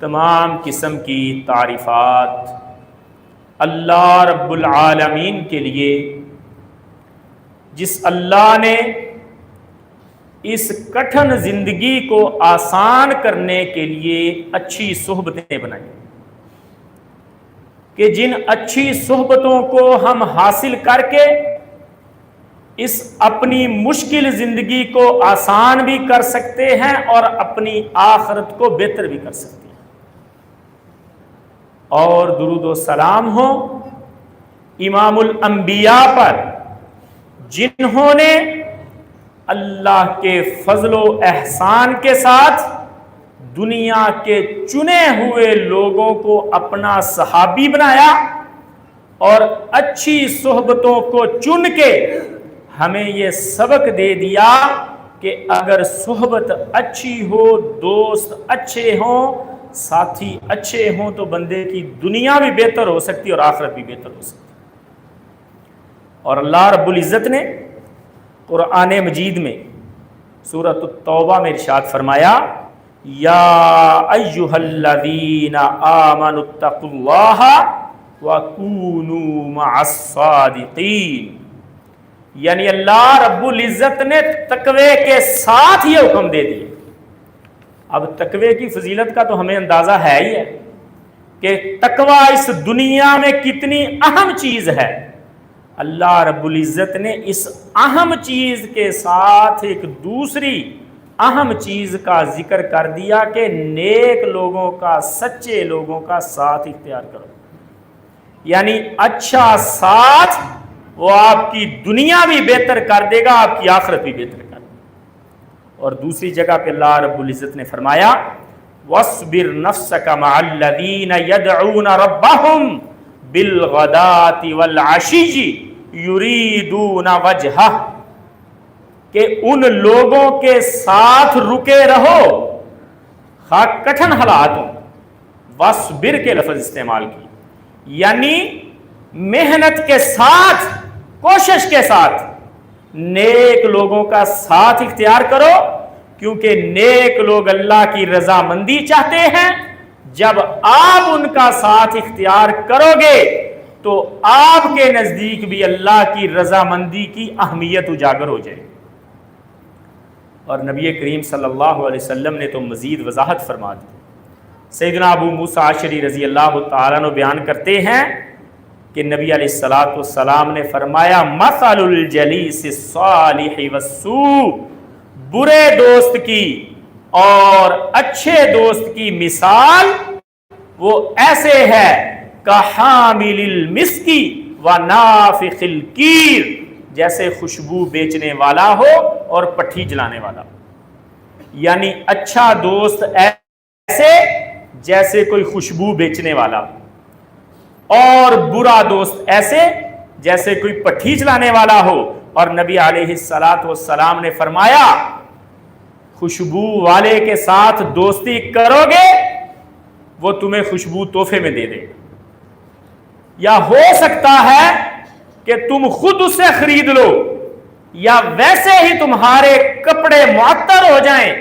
تمام قسم کی تعریفات اللہ رب العالمین کے لیے، جس اللہ نے اس کٹھن زندگی کو آسان کرنے کے لیے اچھی صحبتیں بنائی، کہ جن اچھی صحبتوں کو ہم حاصل کر کے اس اپنی مشکل زندگی کو آسان بھی کر سکتے ہیں اور اپنی آخرت کو بہتر بھی کر سکتے ہیں۔ اور درود و سلام ہو امام الانبیاء پر، جنہوں نے اللہ کے فضل و احسان کے ساتھ دنیا کے چنے ہوئے لوگوں کو اپنا صحابی بنایا اور اچھی صحبتوں کو چن کے ہمیں یہ سبق دے دیا کہ اگر صحبت اچھی ہو، دوست اچھے ہوں، ساتھی اچھے ہوں تو بندے کی دنیا بھی بہتر ہو سکتی اور آخرت بھی بہتر ہو سکتی۔ اور اللہ رب العزت نے قرآن مجید میں سورۃ التوبہ میں ارشاد فرمایا، یا ایھا الذین آمنوا اتقوا اللہ وکونوا مع الصادقین، یعنی اللہ رب العزت نے تقوی کے ساتھ یہ حکم دے دیا۔ اب تقوی کی فضیلت کا تو ہمیں اندازہ ہے ہی ہے کہ تقوی اس دنیا میں کتنی اہم چیز ہے۔ اللہ رب العزت نے اس اہم چیز کے ساتھ ایک دوسری اہم چیز کا ذکر کر دیا کہ نیک لوگوں کا، سچے لوگوں کا ساتھ اختیار کرو، یعنی اچھا ساتھ وہ آپ کی دنیا بھی بہتر کر دے گا، آپ کی آخرت بھی بہتر کر دے گا۔ اور دوسری جگہ پہ اللہ رب العزت نے فرمایا، وَاصْبِرْ نَفْسَكَ مَعَ الَّذِينَ يَدْعُونَ رَبَّهُمْ بِالْغَدَاةِ وَالْعَشِيِّ يُرِيدُونَ وَجْهَهُ، کہ ان لوگوں کے ساتھ رکے رہو خواہ کٹھن حالات ہوں۔ وَاصْبِرْ کے لفظ استعمال کی، یعنی محنت کے ساتھ، کوشش کے ساتھ نیک لوگوں کا ساتھ اختیار کرو، کیونکہ نیک لوگ اللہ کی رضامندی چاہتے ہیں۔ جب آپ ان کا ساتھ اختیار کرو گے تو آپ کے نزدیک بھی اللہ کی رضامندی کی اہمیت اجاگر ہو جائے۔ اور نبی کریم صلی اللہ علیہ وسلم نے تو مزید وضاحت فرما دی۔ سیدنا ابو موسیٰ اشعری رضی اللہ تعالیٰ عنہ بیان کرتے ہیں کہ نبی علیہ الصلوۃ والسلام نے فرمایا، مثل الجلیس الصالح والسوء، برے دوست کی اور اچھے دوست کی مثال وہ ایسے ہے کحامل المسک ونافخ الکیر، جیسے خوشبو بیچنے والا ہو اور پٹھی جلانے والا ہو۔ یعنی اچھا دوست ایسے جیسے کوئی خوشبو بیچنے والا ہو، اور برا دوست ایسے جیسے کوئی پٹھی چلانے والا ہو۔ اور نبی علیہ الصلوۃ والسلام نے فرمایا، خوشبو والے کے ساتھ دوستی کرو گے وہ تمہیں خوشبو تحفے میں دے دے گا، یا ہو سکتا ہے کہ تم خود اسے خرید لو، یا ویسے ہی تمہارے کپڑے معطر ہو جائیں۔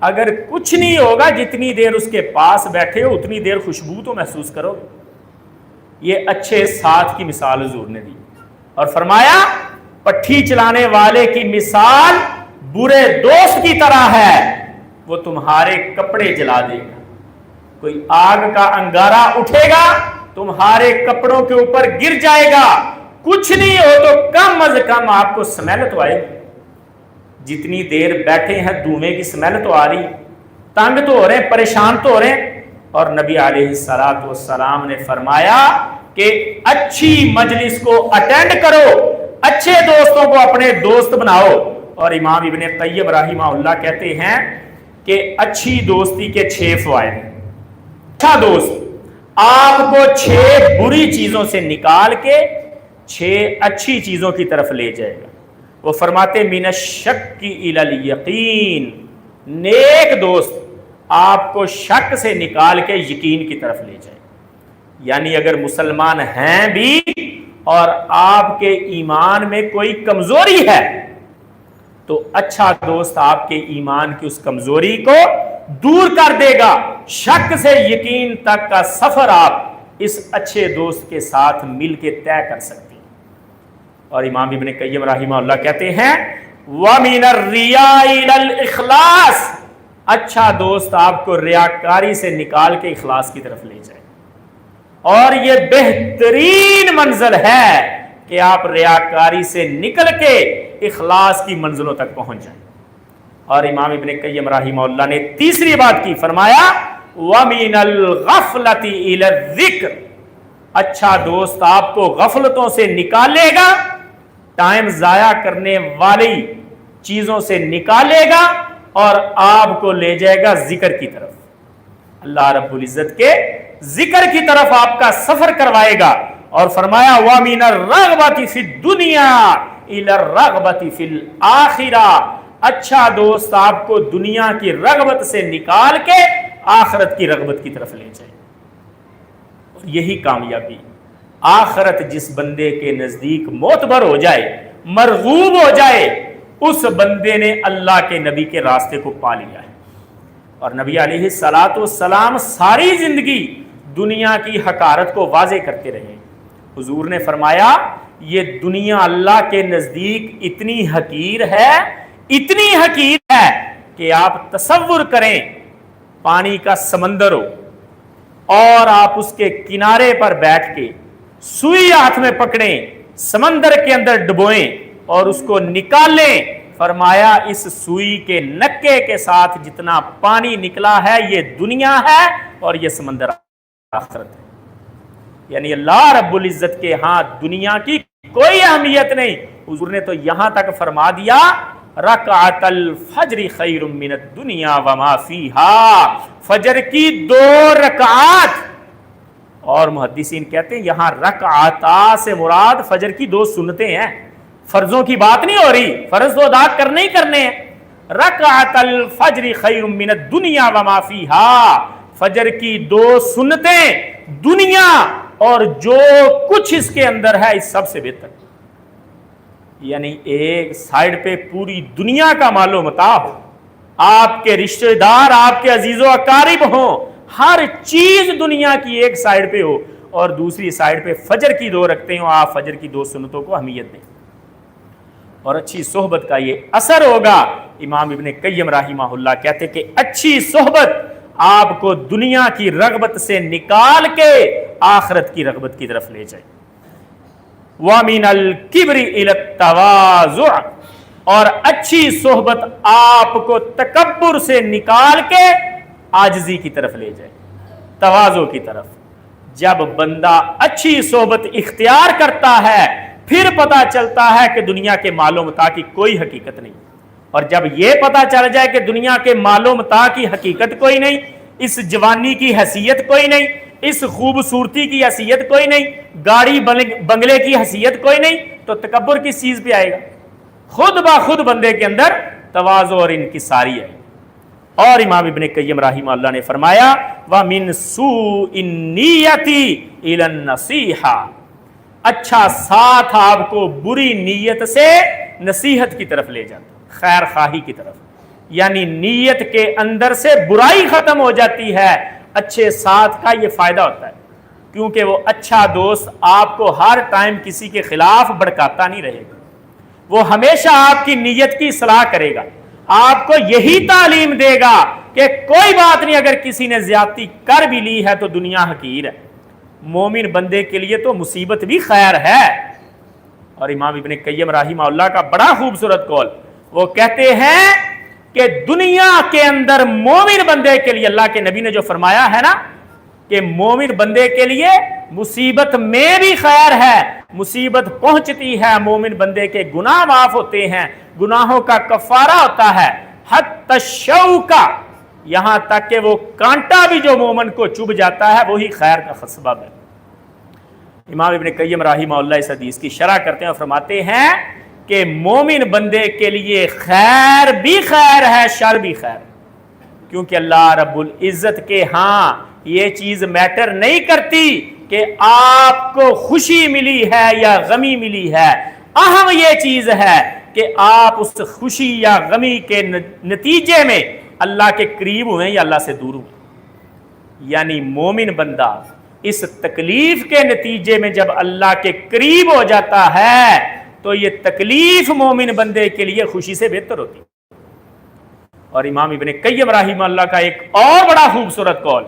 اگر کچھ نہیں ہوگا، جتنی دیر اس کے پاس بیٹھے ہو اتنی دیر خوشبو تو محسوس کرو گے۔ یہ اچھے ساتھ کی مثال حضور نے دی، اور فرمایا پٹھی چلانے والے کی مثال برے دوست کی طرح ہے، وہ تمہارے کپڑے جلا دے گا۔ کوئی آگ کا انگارہ اٹھے گا، تمہارے کپڑوں کے اوپر گر جائے گا، کچھ نہیں ہو تو کم از کم آپ کو سمیل تو آئے گی۔ جتنی دیر بیٹھے ہیں دھوئیں کی سمیل تو آ رہی، تنگ تو ہو رہے ہیں، پریشان تو ہو رہے ہیں۔ اور نبی علیہ الصلوۃ والسلام نے فرمایا کہ اچھی مجلس کو اٹینڈ کرو، اچھے دوستوں کو اپنے دوست بناؤ۔ اور امام ابن قیم رحمہ اللہ کہتے ہیں کہ اچھی دوستی کے 6 فوائد ہیں۔ اچھا دوست آپ کو 6 بری چیزوں سے نکال کے 6 اچھی چیزوں کی طرف لے جائے گا۔ وہ فرماتے من الشک الی الیقین، نیک دوست آپ کو شک سے نکال کے یقین کی طرف لے جائے گا۔ یعنی اگر مسلمان ہیں بھی اور آپ کے ایمان میں کوئی کمزوری ہے تو اچھا دوست آپ کے ایمان کی اس کمزوری کو دور کر دے گا، شک سے یقین تک کا سفر آپ اس اچھے دوست کے ساتھ مل کے طے کر سکتے ہیں۔ اور امام ابن قیم رحمہ اللہ کہتے ہیں وَمِنَ الرِّيَاءِ إِلَى الْإِخْلَاصِ، اچھا دوست آپ کو ریاکاری سے نکال کے اخلاص کی طرف لے جائے، اور یہ بہترین منزل ہے کہ آپ ریاکاری سے نکل کے اخلاص کی منزلوں تک پہنچ جائیں۔ اور امام ابن قیم رحمہ اللہ نے تیسری بات کی، فرمایا وَمِنَ الْغَفْلَةِ إِلَى الذِّكْرِ، اچھا دوست آپ کو غفلتوں سے نکالے گا، ٹائم ضائع کرنے والی چیزوں سے نکالے گا اور آپ کو لے جائے گا ذکر کی طرف، اللہ رب العزت کے ذکر کی طرف آپ کا سفر کروائے گا۔ اور فرمایا وَمِنَ الرَّغْبَةِ فِي الدُّنْيَا إِلَى الرَّغْبَةِ فِي الْآخِرَةِ، اچھا دوست آپ کو دنیا کی رغبت سے نکال کے آخرت کی رغبت کی طرف لے جائے۔ یہی کامیابی، آخرت جس بندے کے نزدیک معتبر ہو جائے، مرغوب ہو جائے، اس بندے نے اللہ کے نبی کے راستے کو پا لیا ہے۔ اور نبی علیہ السلام ساری زندگی دنیا کی حقارت کو واضح کرتے رہے۔ حضور نے فرمایا یہ دنیا اللہ کے نزدیک اتنی حقیر ہے، اتنی حقیر ہے کہ آپ تصور کریں پانی کا سمندر ہو اور آپ اس کے کنارے پر بیٹھ کے سوئی ہاتھ میں پکڑیں، سمندر کے اندر ڈبوئیں اور اس کو نکالیں، فرمایا اس سوئی کے نکے کے ساتھ جتنا پانی نکلا ہے یہ دنیا ہے اور یہ سمندر آخرت ہے۔ یعنی اللہ رب العزت کے ہاں دنیا کی کوئی اہمیت نہیں۔ حضور نے تو یہاں تک فرما دیا رکعت الفجر خیر من الدنیا وما فیہا، فجر کی 2 رکعات، اور محدثین کہتے ہیں یہاں رکعتا سے مراد فجر کی 2 سنتیں ہیں، فرضوں کی بات نہیں ہو رہی، فرض تو ادا کرنے ہی کرنے ہیں۔ رکعت الفجر خیر من الدنیا وما فیہا، فجر کی 2 سنتیں دنیا اور جو کچھ اس کے اندر ہے اس سب سے بہتر۔ یعنی ایک سائیڈ پہ پوری دنیا کا مال و متاع ہو، آپ کے رشتہ دار آپ کے عزیز و اقارب ہوں، ہر چیز دنیا کی ایک سائیڈ پہ ہو اور دوسری سائیڈ پہ فجر کی 2 رکھتے ہوں، آپ فجر کی 2 سنتوں کو اہمیت دیں۔ اور اچھی صحبت کا یہ اثر ہوگا، امام ابن قیم رحمہ اللہ کہتے کہ اچھی صحبت آپ کو دنیا کی رغبت سے نکال کے آخرت کی رغبت کی طرف لے جائے۔ وَمِنَ الْكِبْرِ إِلَى التَّوَاضُعِ، اور اچھی صحبت آپ کو تکبر سے نکال کے عاجزی کی طرف لے جائے، تواضع کی طرف۔ جب بندہ اچھی صحبت اختیار کرتا ہے پھر پتہ چلتا ہے کہ دنیا کے مال و متاع کی کوئی حقیقت نہیں، اور جب یہ پتہ چل جائے کہ دنیا کے مال و متاع کی حقیقت کوئی نہیں، اس جوانی کی حیثیت کوئی نہیں، اس خوبصورتی کی حیثیت کوئی نہیں، گاڑی بنگلے کی حیثیت کوئی نہیں، تو تکبر کس چیز پہ آئے گا؟ خود بخود بندے کے اندر تواضع اور انکساری ہے۔ اور امام ابن قیم رحمہ اللہ نے فرمایا وَمِن سُوءِ النِّيَّةِ إِلَى النَّصِيحَةِ، اچھا ساتھ آپ کو بری نیت سے نصیحت کی طرف لے جاتا، خیر خواہی کی طرف، یعنی نیت کے اندر سے برائی ختم ہو جاتی ہے۔ اچھے ساتھ کا یہ فائدہ ہوتا ہے، کیونکہ وہ اچھا دوست آپ کو ہر ٹائم کسی کے خلاف بھڑکاتا نہیں رہے گا، وہ ہمیشہ آپ کی نیت کی اصلاح کرے گا، آپ کو یہی تعلیم دے گا کہ کوئی بات نہیں، اگر کسی نے زیادتی کر بھی لی ہے تو دنیا حقیر ہے، مومن بندے کے لیے تو مصیبت بھی خیر ہے۔ اور امام ابن قیم رحمہ اللہ کا بڑا خوبصورت قول، وہ کہتے ہیں کہ دنیا کے اندر مومن بندے کے لیے اللہ کے نبی نے جو فرمایا ہے نا کہ مومن بندے کے لیے مصیبت میں بھی خیر ہے، مصیبت پہنچتی ہے، مومن بندے کے گناہ معاف ہوتے ہیں، گناہوں کا کفارہ ہوتا ہے، حتی الشوکہ، یہاں تک کہ وہ کانٹا بھی جو مومن کو چبھ جاتا ہے وہی خیر کا سبب ہے۔ امام ابن قیم رحمہ اللہ اس حدیث کی شرح کرتے ہیں اور فرماتے ہیں کہ مومن بندے کے لیے خیر بھی خیر ہے، شر بھی خیر، کیونکہ اللہ رب العزت کے ہاں یہ چیز میٹر نہیں کرتی کہ آپ کو خوشی ملی ہے یا غمی ملی ہے، اہم یہ چیز ہے کہ آپ اس خوشی یا غمی کے نتیجے میں اللہ کے قریب ہوئے یا اللہ سے دور ہوئے. یعنی مومن بندہ اس تکلیف کے نتیجے میں جب اللہ کے قریب ہو جاتا ہے تو یہ تکلیف مومن بندے کے لیے خوشی سے بہتر ہوتی. اور امام ابن قیم رحمہ اللہ کا ایک اور بڑا خوبصورت قول،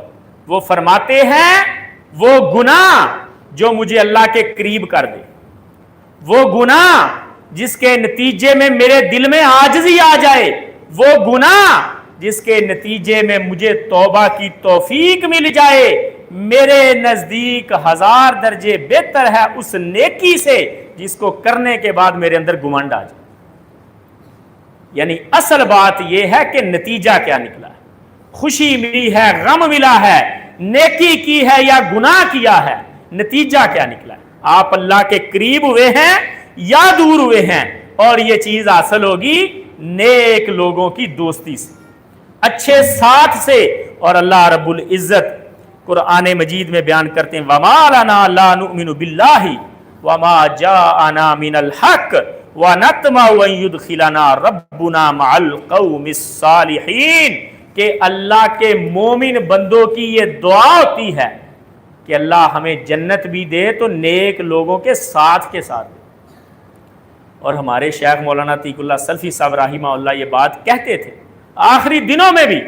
وہ فرماتے ہیں وہ گناہ جو مجھے اللہ کے قریب کر دے، وہ گناہ جس کے نتیجے میں میرے دل میں عاجزی آ جائے، وہ گناہ جس کے نتیجے میں مجھے توبہ کی توفیق مل جائے، میرے نزدیک 1000 درجے بہتر ہے اس نیکی سے جس کو کرنے کے بعد میرے اندر گمنڈ آ جائے. یعنی اصل بات یہ ہے کہ نتیجہ کیا نکلا ہے، خوشی ملی ہے، غم ملا ہے، نیکی کی ہے یا گناہ کیا ہے، نتیجہ کیا نکلا ہے. آپ اللہ کے قریب ہوئے ہیں یا دور ہوئے ہیں، اور یہ چیز حاصل ہوگی نیک لوگوں کی دوستی سے، اچھے ساتھ سے. اور اللہ رب العزت قرآن مجید میں بیان کرتے ہیں وَمَا لَنَا لَا نُؤْمِنُ بِاللَّهِ وَمَا جَاءَنَا مِنَ الْحَقِّ وَنَطْمَعُ أَن يُدْخِلَنَا رَبُّنَا مَعَ الْقَوْمِ الصَّالِحِينَ. کہ اللہ کے مومن بندوں کی یہ دعا ہوتی ہے کہ اللہ ہمیں جنت بھی دے تو نیک لوگوں کے ساتھ دے. اور ہمارے شیخ مولانا عتیق اللہ سلفی صاحب رحمہ اللہ یہ بات کہتے تھے آخری دنوں میں بھی.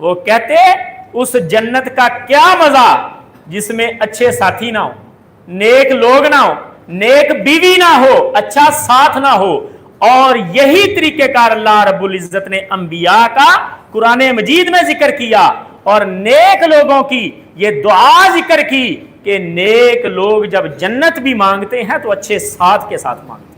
وہ کہتے اس جنت کا کیا مزہ جس میں اچھے ساتھی نہ ہو، نیک لوگ نہ ہو، نیک بیوی نہ ہو، اچھا ساتھ نہ ہو. اور یہی طریقہ کار اللہ رب العزت نے انبیاء کا قرآن مجید میں ذکر کیا، اور نیک لوگوں کی یہ دعا ذکر کی کہ نیک لوگ جب جنت بھی مانگتے ہیں تو اچھے ساتھ کے ساتھ مانگتے ہیں.